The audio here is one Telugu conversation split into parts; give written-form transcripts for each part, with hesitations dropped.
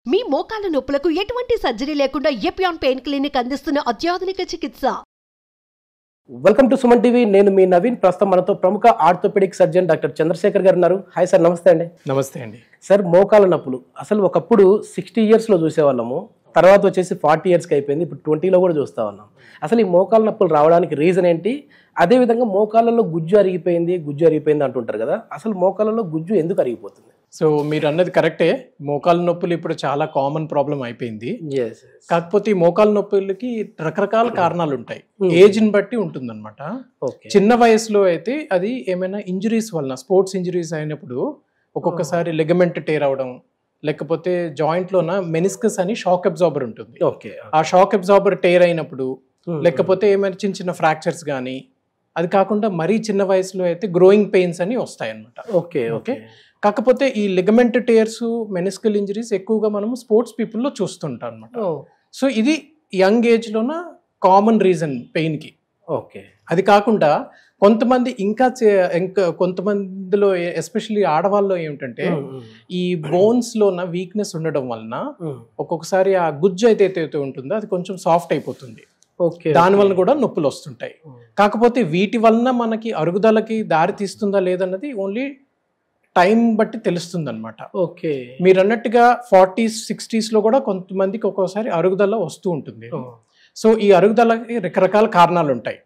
మీ మోకాల నొప్పులకు ఎటువంటి సర్జరీ లేకుండా ఎపియాన్ పెయిన్ క్లినిక్ అందిస్తున్న అత్యాధునిక చికిత్స. Welcome to Suman TV. నేను మీ నవీన్. ప్రస్తుతం మనతో ప్రముఖ ఆర్థోపెడిక్ సర్జన్ డాక్టర్ చంద్రశేఖర్ గారు ఉన్నారు. హాయ్ సార్, నమస్తే అండి. నమస్తే అండి. సార్, మోకాల నొప్పులు అసలు ఒకప్పుడు 60 yearsలో చూసేవాళ్ళము, తర్వాత వచ్చేసి 40 yearsకి అయిపోయింది, ఇప్పుడు 20లో కూడా చూస్తూ ఉన్నాం. అసలు ఈ మోకాల నొప్పులు రావడానికి రీజన్ ఏంటి? అదేవిధంగా మోకాళ్ళలో గుజ్జు అరిగిపోయింది అంటుంటారు కదా, అసలు మోకాళ్ళలో గుజ్జు ఎందుకు అరిగిపోతుంది? సో మీరు అన్నది కరెక్టే. మోకాల నొప్పులు ఇప్పుడు చాలా కామన్ ప్రాబ్లం అయిపోయింది. కాకపోతే ఈ మోకాల నొప్పులకి రకరకాల కారణాలు ఉంటాయి, ఏజ్ని బట్టి ఉంటుందన్నమాట. చిన్న వయసులో అయితే అది ఏమైనా ఇంజరీస్ వలన, స్పోర్ట్స్ ఇంజరీస్ అయినప్పుడు ఒక్కొక్కసారి లిగమెంట్ టేర్ అవడం, లేకపోతే జాయింట్లోన మెనిస్కస్ అని షాక్ అబ్జార్బర్ ఉంటుంది. ఆ షాక్ అబ్జార్బర్ టేర్ అయినప్పుడు, లేకపోతే ఏమైనా చిన్న చిన్న ఫ్రాక్చర్స్ కానీ, అది కాకుండా మరీ చిన్న వయసులో అయితే గ్రోయింగ్ పెయిన్స్ అని వస్తాయి అన్నమాట. ఓకే. కాకపోతే ఈ లిగమెంట్ టేర్స్, మెనిస్కల్ ఇంజరీస్ ఎక్కువగా మనము స్పోర్ట్స్ పీపుల్లో చూస్తుంటాం అనమాట. సో ఇది యంగ్ ఏజ్లోన కామన్ రీజన్ పెయిన్కి. ఓకే. అది కాకుండా కొంతమంది ఇంకా కొంతమందిలో, ఎస్పెషల్లీ ఆడవాళ్ళలో ఏమిటంటే ఈ బోన్స్లోన వీక్నెస్ ఉండడం వలన ఒక్కొక్కసారి ఆ గుజ్జు అయితే ఉంటుందో అది కొంచెం సాఫ్ట్ అయిపోతుంది. దాని వలన కూడా నొప్పులు వస్తుంటాయి. కాకపోతే వీటి వలన మనకి అరుగుదలకి దారి తీస్తుందా లేదన్నది ఓన్లీ టైం బట్టి తెలుస్తుంది అనమాట. ఓకే. మీరు అన్నట్టుగా 40s, 60sలో కూడా కొంతమందికి ఒక్కోసారి అరుగుదల వస్తూ ఉంటుంది. సో ఈ అరుగుదలకి రకరకాల కారణాలు ఉంటాయి.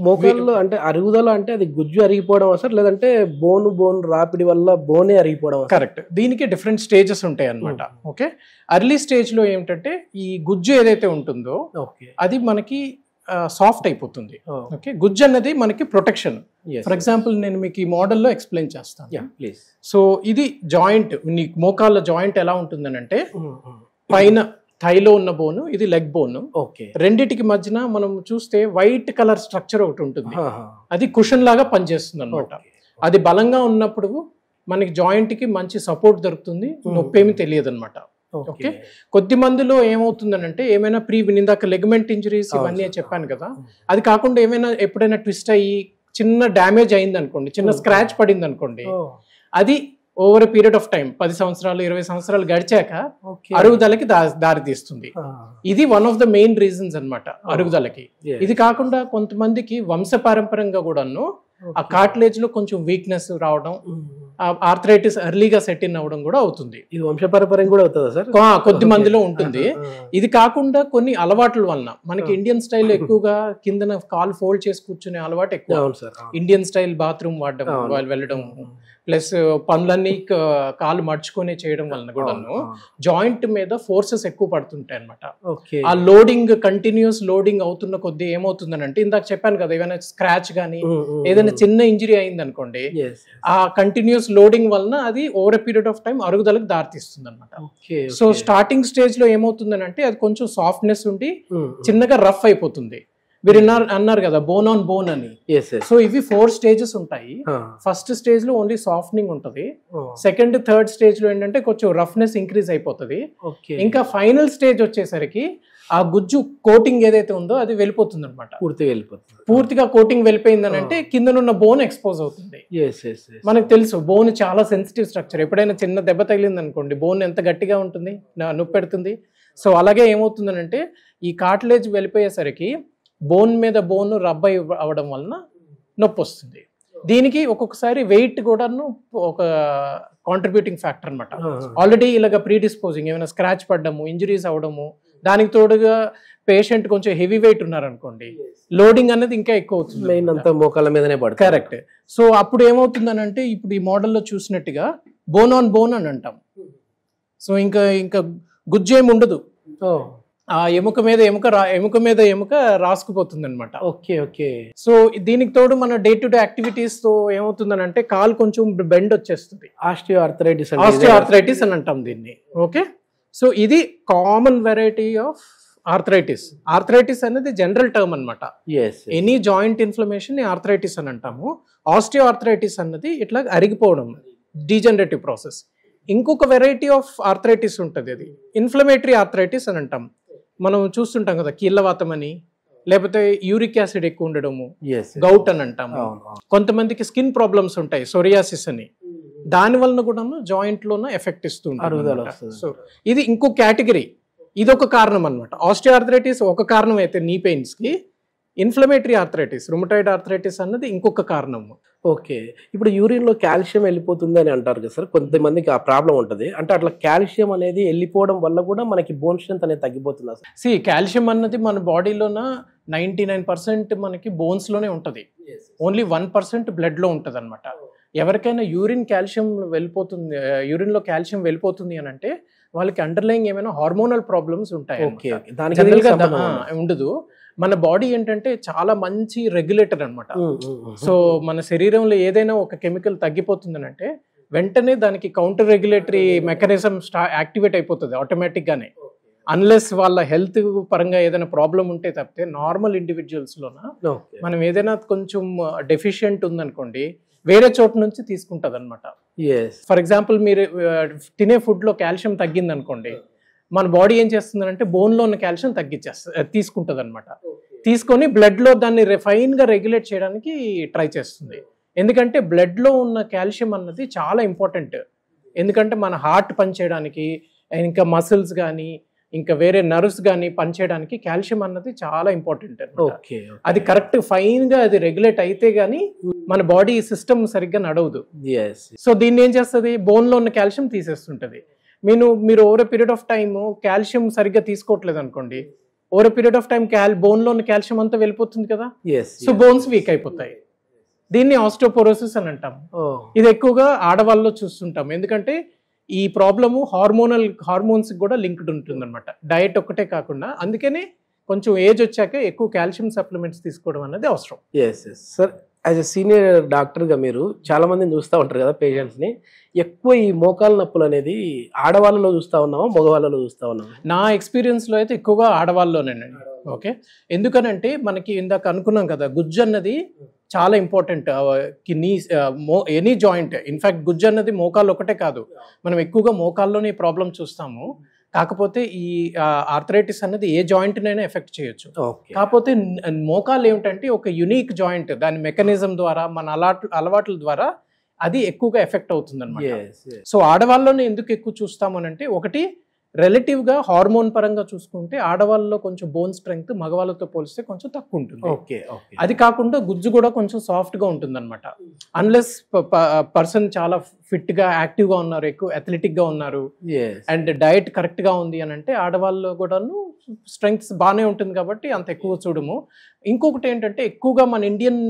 మోకాళ్ళు అంటే అరుగుదల అంటే అది గుజ్జు అరిగిపోవడం సార్, లేదంటే బోన్ రాపిడి వల్ల బోనే అరిగిపోవడం? కరెక్ట్. దీనికి డిఫరెంట్ స్టేజెస్ ఉంటాయి అన్నమాట. ఓకే. ఎర్లీ స్టేజ్లో ఏమిటంటే ఈ గుజ్జు ఏదైతే ఉంటుందో అది మనకి సాఫ్ట్ అయిపోతుంది. ఓకే. గుజ్జు అన్నది మనకి ప్రొటెక్షన్. ఫర్ ఎగ్జాంపుల్ నేను మీకు ఈ మోడల్లో ఎక్స్ప్లెయిన్ చేస్తాను. సో ఇది జాయింట్, మోకాళ్ళ జాయింట్ ఎలా ఉంటుందని అంటే, పైన థైలో ఉన్న బోను, ఇది లెగ్ బోన్. రెండిటికి మధ్యన మనం చూస్తే వైట్ కలర్ స్ట్రక్చర్ ఒకటి ఉంటుంది, అది కుషన్ లాగా పనిచేస్తుంది అనమాట. అది బలంగా ఉన్నప్పుడు మనకి జాయింట్ కి మంచి సపోర్ట్ దొరుకుతుంది, నొప్పి ఏమి తెలియదు అనమాట. ఓకే. కొద్ది మందిలో ఏమవుతుందనంటే, ఏమైనా ఇందాక లెగమెంట్ ఇంజరీస్ ఇవన్నీ చెప్పాను కదా, అది కాకుండా ఏమైనా ఎప్పుడైనా ట్విస్ట్ అయ్యి చిన్న డ్యామేజ్ అయింది అనుకోండి, చిన్న స్క్రాచ్ పడింది అనుకోండి, అది over a period of time 10 సంవత్సరాలు 20 సంవత్సరాలు గడిచాక అరుగుదలకి దారి తీస్తుంది. ఇది one of the main reasons అన్నమాట అరుగుదలకి. ఇది కాకుండా కొంతమందికి వంశపారంపర్యంగా కూడాను ఆ కార్టిలేజ్ లో కొంచెం వీక్నెస్ రావడం, ఆర్థరైటిస్ ఎర్లీగా సెట్ ఇన్ అవ్వడం కూడా అవుతుంది. ఇది వంశపారంపర్యం కూడా అవుతుందా సార్? కొద్ది మందిలో ఉంటుంది. ఇది కాకుండా కొన్ని అలవాట్ల వలన, మనకి ఇండియన్ స్టైల్ ఎక్కువగా కిందన కాలు ఫోల్డ్ చేసి కూర్చునే అలవాటు ఎక్కువ. ఇండియన్ స్టైల్ బాత్రూమ్ వాడడం, వెళ్ళడం, ప్లస్ పనులన్నీ కాలు మడుచుకొని చేయడం వలన కూడాను జాయింట్ మీద ఫోర్సెస్ ఎక్కువ పడుతుంటాయి అనమాట. ఆ లోడింగ్, కంటిన్యూస్ లోడింగ్ అవుతున్న కొద్దీ ఏమవుతుందని అంటే, ఇందాక చెప్పాను కదా, ఏమైనా స్క్రాచ్ కానీ ఏదైనా చిన్న ఇంజరీ అయింది అనుకోండి, ఆ కంటిన్యూస్ లోడింగ్ వలన అది over a period of time అరుగుదలకు దారితీస్తుంది అనమాట. సో స్టార్టింగ్ స్టేజ్ లో ఏమవుతుందని అంటే, అది కొంచెం సాఫ్ట్నెస్ ఉండి చిన్నగా రఫ్ అయిపోతుంది. మీరు అన్నారు కదా బోన్ ఆన్ బోన్ అని. సో ఇవి 4 stages ఉంటాయి. ఫస్ట్ స్టేజ్ లో ఓన్లీ సాఫ్ట్నింగ్ ఉంటుంది. సెకండ్, థర్డ్ స్టేజ్ లో ఏంటంటే కొంచెం రఫ్నెస్ ఇంక్రీజ్ అయిపోతుంది. ఇంకా ఫైనల్ స్టేజ్ వచ్చేసరికి ఆ గుజ్జు కోటింగ్ ఏదైతే ఉందో అది వెళ్ళిపోతుంది అనమాట. పూర్తిగా కోటింగ్ వెళ్ళిపోయిందని అంటే కిందనున్న బోన్ ఎక్స్పోజ్ అవుతుంది. మనకు తెలుసు బోన్ చాలా సెన్సిటివ్ స్ట్రక్చర్. ఎప్పుడైనా చిన్న దెబ్బ తగిలింది అనుకోండి, బోన్ ఎంత గట్టిగా ఉంటుంది, నొప్పి పెడుతుంది. సో అలాగే ఏమవుతుందనంటే, ఈ కార్టిలేజ్ వెళ్ళిపోయేసరికి బోన్ మీద బోన్ రబ్ అవ్వడం వలన నొప్పి వస్తుంది. దీనికి ఒక్కొక్కసారి వెయిట్ కూడాను ఒక కాంట్రిబ్యూటింగ్ ఫ్యాక్టర్ అనమాట. ఆల్రెడీ ఇలాగ ప్రీడిస్పోజింగ్, ఏమైనా స్క్రాచ్ పడ్డము, ఇంజరీస్ అవడము, దానికి తోడుగా పేషెంట్ కొంచెం హెవీ వెయిట్ ఉన్నారనుకోండి, లోడింగ్ అనేది ఇంకా ఎక్కువ అవుతుంది, మోకాళ్ళ మీదనే పడుతుంది. కరెక్ట్. సో అప్పుడు ఏమవుతుందని అంటే, ఇప్పుడు ఈ మోడల్లో చూసినట్టుగా బోన్ ఆన్ బోన్ అని అంటాం. సో ఇంకా గుజ్జు ఏమి ఉండదు, ఆ ఎముక మీద ఎముక రాసుకుపోతుంది అనమాట. సో దీనికి తోడు మన డే టు డే యాక్టివిటీస్ తో ఏమవుతుందని అంటే, కాలు కొంచెం బెండ్ వచ్చేస్తుంది, ఆస్టియోఆర్థరైటిస్ అని అంటాం దీన్ని. ఓకే. సో ఇది common variety of arthritis. Arthritis అనేది జనరల్ టర్మ్ అనమాట. ఎనీ జాయింట్ ఇన్ఫ్లమేషన్ ని ఆర్థరైటిస్ అని అంటాము. ఆస్టియోఆర్థరైటిస్ అన్నది ఇట్లా అరిగిపోవడం, డీజనరేటివ్ ప్రాసెస్. ఇంకొక వెరైటీ ఆఫ్ ఆర్థరైటిస్ ఉంటుంది, అది ఇన్ఫ్లమేటరీ ఆర్థరైటిస్ అని అంటాం. మనం చూస్తుంటాం కదా కీళ్ళవాతం అని, లేకపోతే యూరిక్ యాసిడ్ ఎక్కువ ఉండడము, గౌట్ అని అంటాము. కొంతమందికి స్కిన్ ప్రాబ్లమ్స్ ఉంటాయి, సోరియాసిస్ అని, దాని వలన కూడా జాయింట్ లోన ఎఫెక్ట్ ఇస్తూ అరుగుదల ఉంటుంది. వస్తుంది. సో ఇది ఇంకో కేటగిరీ, ఇది ఒక కారణం అనమాట. ఆస్టియోఆర్థరైటిస్ ఒక కారణం అయితే నీ పెయిన్స్ కి, ఇన్ఫ్లమేటరీ ఆర్థరైటిస్, రుమటాయిడ్ ఆర్థరైటిస్ అన్నది ఇంకొక కారణం. ఓకే, ఇప్పుడు యూరిన్లో కాల్షియం వెళ్ళిపోతుంది అని అంటారు కదా సార్, కొంతమందికి ఆ ప్రాబ్లం ఉంటుంది. అంటే అట్లా కాల్షియం అనేది వెళ్ళిపోవడం వల్ల కూడా మనకి బోన్ స్ట్రెంత్ అనేది తగ్గిపోతుంది సార్? కాల్షియం అన్నది మన బాడీలోన 99% మనకి బోన్స్ లోనే ఉంటుంది, ఓన్లీ 1% బ్లడ్ లో ఉంటుంది అనమాట. ఎవరికైనా యూరిన్ లో కాల్షియం వెళ్ళిపోతుంది అని అంటే వాళ్ళకి అండర్లైంగ్ ఏమైనా హార్మోనల్ ప్రాబ్లమ్స్ ఉంటాయి. జనరల్ గా ఉండదు. మన బాడీ ఏంటంటే చాలా మంచి రెగ్యులేటర్ అనమాట. సో మన శరీరంలో ఏదైనా ఒక కెమికల్ తగ్గిపోతుంది అంటే వెంటనే దానికి కౌంటర్ రెగ్యులేటరీ మెకానిజం యాక్టివేట్ అయిపోతుంది ఆటోమేటిక్ గానే. అన్లెస్ వాళ్ళ హెల్త్ పరంగా ఏదైనా ప్రాబ్లం ఉంటే తప్పితే నార్మల్ ఇండివిజువల్స్ లోన మనం ఏదైనా కొంచెం డెఫిషియెంట్ ఉందనుకోండి వేరే చోట నుంచి తీసుకుంటది అనమాట. ఫర్ ఎగ్జాంపుల్ మీరు తినే ఫుడ్ లో కాల్షియం తగ్గింది అనుకోండి, మన బాడీ ఏం చేస్తుందంటే బోన్ లో ఉన్న కాల్షియం తీసుకుంటది అనమాట. తీసుకొని బ్లడ్ లో దాన్ని ఫైన్ గా రెగ్యులేట్ చేయడానికి ట్రై చేస్తుంది. ఎందుకంటే బ్లడ్ లో ఉన్న కాల్షియం అన్నది చాలా ఇంపార్టెంట్. ఎందుకంటే మన హార్ట్ పనిచేయడానికి, ఇంకా మసిల్స్ కానీ ఇంకా వేరే నర్వ్స్ కానీ పనిచేయడానికి కాల్షియం అన్నది చాలా ఇంపార్టెంట్ అనమాట. అది కరెక్ట్ ఫైన్ గా అది రెగ్యులేట్ అయితే గానీ మన బాడీ సిస్టమ్ సరిగ్గా నడవదు. సో దీన్ని ఏం చేస్తుంది, బోన్ లో ఉన్న కాల్షియం తీసేస్తుంటది. మీరు over period of time calcium సరిగ్గా తీసుకోవట్లేదు అనుకోండి, over period of time bone లో ఉన్న కాల్షియం అంతా వెళ్ళిపోతుంది కదా. సో బోన్స్ వీక్ అయిపోతాయి. దీన్ని ఆస్టియోపోరోసిస్ అని అంటాం. ఇది ఎక్కువగా ఆడవాళ్ళలో చూస్తుంటాం. ఎందుకంటే ఈ ప్రాబ్లము హార్మోన్స్ కూడా లింక్డ్ ఉంటుంది అనమాట, డయట్ ఒక్కటే కాకుండా. అందుకనే కొంచెం ఏజ్ వచ్చాక ఎక్కువ కాల్షియం సప్లిమెంట్స్ తీసుకోవడం అనేది అవసరం. సార్, యాజ్ ఎ సీనియర్ డాక్టర్గా మీరు చాలా మందిని చూస్తూ ఉంటారు కదా పేషెంట్స్ని. ఎక్కువ ఈ మోకాల నొప్పులు అనేది ఆడవాళ్ళలో చూస్తూ ఉన్నామా, మగవాళ్ళలో చూస్తూ ఉన్నామా? నా ఎక్స్పీరియన్స్లో అయితే ఎక్కువగా ఆడవాళ్ళలోనేనండి. ఓకే, ఎందుకనంటే మనకి ఇందాక అనుకున్నాం కదా, గుజ్జు అన్నది చాలా ఇంపార్టెంట్ ఎనీ జాయింట్. ఇన్ఫాక్ట్ గుజ్జు అన్నది మోకాళ్ళు ఒకటే కాదు, మనం ఎక్కువగా మోకాల్లోనే ప్రాబ్లం చూస్తాము. కాకపోతే ఈ ఆర్థరైటిస్ అన్నది ఏ జాయింట్ నైనా ఎఫెక్ట్ చేయొచ్చు. కాకపోతే మోకాలు ఏమిటంటే ఒక యునిక్ జాయింట్, దాని మెకానిజం ద్వారా మన అలవాట్ల ద్వారా అది ఎక్కువగా ఎఫెక్ట్ అవుతుంది అనమాట. సో ఆడవాళ్ళలోనే ఎందుకు ఎక్కువ చూస్తామనంటే, ఒకటి రిలేటివ్ గా హార్మోన్ పరంగా చూసుకుంటే ఆడవాళ్ళలో కొంచెం బోన్ స్ట్రెంగ్త్ మగవాళ్ళతో పోలిస్తే కొంచెం తక్కువ ఉంటుంది. అది కాకుండా గుజ్జు కూడా కొంచెం సాఫ్ట్ గా ఉంటుంది అనమాట. అన్లెస్ పర్సన్ చాలా ఫిట్ గా యాక్టివ్ గా ఉన్నారు, ఎక్కువ అథ్లెటిక్ గా ఉన్నారు, అండ్ డయట్ కరెక్ట్ గా ఉంది అని అంటే ఆడవాళ్ళు కూడాను స్ట్రెంగ్త్ బాగానే ఉంటుంది కాబట్టి అంత ఎక్కువ చూడము. ఇంకొకటి ఏంటంటే, ఎక్కువగా మన ఇండియన్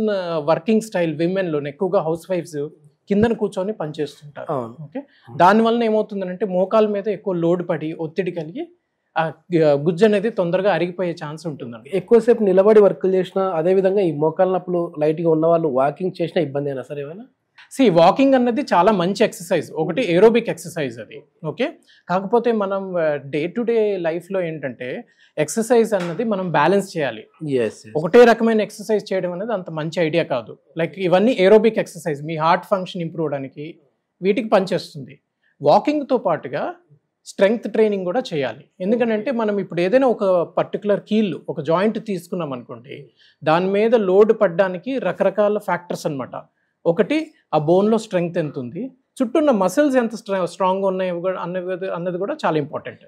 వర్కింగ్ స్టైల్ విమెన్ లోనే ఎక్కువగా హౌస్ వైఫ్స్ కిందన కూర్చొని పనిచేస్తుంటారు. ఓకే, దానివల్ల ఏమవుతుందంటే మోకాల మీద ఎక్కువ లోడ్ పడి ఒత్తిడి కలిగి ఆ గుజ్జు అనేది తొందరగా అరిగిపోయే ఛాన్స్ ఉంటుందండి. ఎక్కువసేపు నిలబడి వర్కులు చేసినా, అదే విధంగా ఈ మోకాల నొప్పులు లైట్ గా ఉన్న వాళ్ళు వాకింగ్ చేసినా ఇబ్బంది అయినా సరే ఏమైనా? వాకింగ్ అన్నది చాలా మంచి ఎక్సర్సైజ్, ఒకటి ఏరోబిక్ ఎక్సర్సైజ్ అది. ఓకే, కాకపోతే మనం డే టు డే లైఫ్లో ఏంటంటే ఎక్సర్సైజ్ అన్నది మనం బ్యాలెన్స్ చేయాలి. ఒకటే రకమైన ఎక్సర్సైజ్ చేయడం అనేది అంత మంచి ఐడియా కాదు. లైక్ ఇవన్నీ ఏరోబిక్ ఎక్సర్సైజ్ మీ హార్ట్ ఫంక్షన్ ఇంప్రూవ్ అవడానికి వీటికి పనిచేస్తుంది. వాకింగ్తో పాటుగా స్ట్రెంగ్త్ ట్రైనింగ్ కూడా చేయాలి. ఎందుకంటే మనం ఇప్పుడు ఏదైనా ఒక పర్టికులర్ కీళ్ళు ఒక జాయింట్ తీసుకున్నాం అనుకోండి, దాని మీద లోడ్ పడడానికి రకరకాల ఫ్యాక్టర్స్ అనమాట. ఒకటి ఆ బోన్లో స్ట్రెంగ్త్ ఎంత ఉంది, చుట్టూ ఉన్న మసిల్స్ ఎంత స్ట్రాంగ్గా ఉన్నాయి అన్నది కూడా చాలా ఇంపార్టెంట్.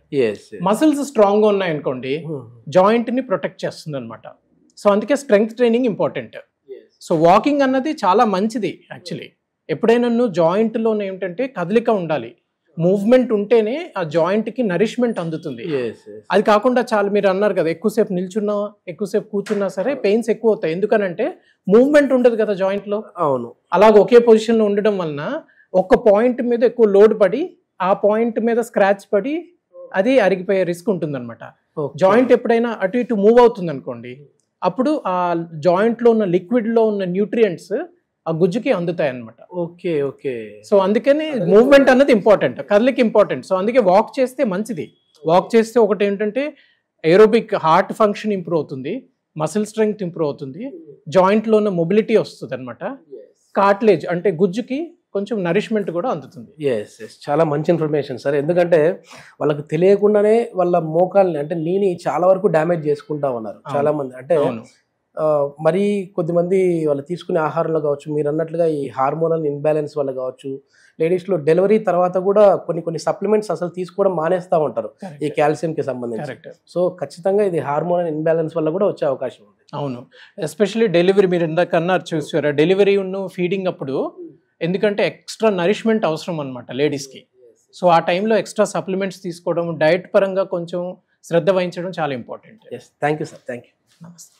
మసిల్స్ స్ట్రాంగ్గా ఉన్నాయి అనుకోండి జాయింట్ని ప్రొటెక్ట్ చేస్తుంది అనమాట. సో అందుకే strength training important. So walking అన్నది చాలా మంచిది యాక్చువల్లీ. ఎప్పుడైనా జాయింట్లో ఏంటంటే కదలిక ఉండాలి, మూవ్మెంట్ ఉంటేనే ఆ జాయింట్కి నరిష్మెంట్ అందుతుంది. అది కాకుండా చాలా మీరు అన్నారు కదా, ఎక్కువసేపు నిల్చున్నా ఎక్కువసేపు కూర్చున్నా సరే పెయిన్స్ ఎక్కువ అవుతాయి. ఎందుకనంటే మూవ్మెంట్ ఉండదు కదా జాయింట్లో. అవును, అలాగ ఒకే పొజిషన్లో ఉండడం వలన ఒక్క పాయింట్ మీద ఎక్కువ లోడ్ పడి ఆ పాయింట్ మీద స్క్రాచ్ పడి అది అరిగిపోయే రిస్క్ ఉంటుంది అనమాట. జాయింట్ ఎప్పుడైనా అటు ఇటు మూవ్ అవుతుంది అనుకోండి, అప్పుడు ఆ జాయింట్లో ఉన్న లిక్విడ్లో ఉన్న న్యూట్రియంట్స్ ఆ గుజ్జుకి అందుతాయి అనమాట. ఓకే. సో అందుకని మూవ్మెంట్ అన్నది ఇంపార్టెంట్, కదలిక ఇంపార్టెంట్. సో అందుకే వాక్ చేస్తే మంచిది. వాక్ చేస్తే ఒకటి ఏంటంటే ఏరోబిక్ హార్ట్ ఫంక్షన్ ఇంప్రూవ్ అవుతుంది, మసిల్ స్ట్రెంగ్త్ ఇంప్రూవ్ అవుతుంది, జాయింట్లో ఉన్న మొబిలిటీ వస్తుంది అనమాట, కార్టిలేజ్ అంటే గుజ్జుకి కొంచెం నరిష్మెంట్ కూడా అందుతుంది. చాలా మంచి ఇన్ఫర్మేషన్ సార్. ఎందుకంటే వాళ్ళకి తెలియకుండానే వాళ్ళ మోకాల్ని అంటే నీని చాలా వరకు డ్యామేజ్ చేసుకుంటా ఉన్నారు చాలా మంది. అంటే మరీ కొద్దిమంది వాళ్ళు తీసుకునే ఆహారంలో కావచ్చు, మీరు అన్నట్లుగా ఈ హార్మోనల్ ఇన్బ్యాలెన్స్ వల్ల కావచ్చు, లేడీస్లో డెలివరీ తర్వాత కూడా కొన్ని సప్లిమెంట్స్ అసలు తీసుకోవడం మానేస్తూ ఉంటారు ఈ కాల్షియంకి సంబంధించి. కరెక్ట్. సో ఖచ్చితంగా ఇది హార్మోనల్ ఇన్బ్యాలెన్స్ వల్ల కూడా వచ్చే అవకాశం ఉంది. అవును, ఎస్పెషల్లీ డెలివరీ మీరు ఇందాక అన్నారు చూసారా, డెలివరీ ఫీడింగ్ అప్పుడు ఎందుకంటే ఎక్స్ట్రా నరిష్మెంట్ అవసరం అనమాట లేడీస్కి. సో ఆ టైంలో ఎక్స్ట్రా సప్లిమెంట్స్ తీసుకోవడం, డయట్ పరంగా కొంచెం శ్రద్ధ వహించడం చాలా important. Thank you sir, thank you. నమస్తే.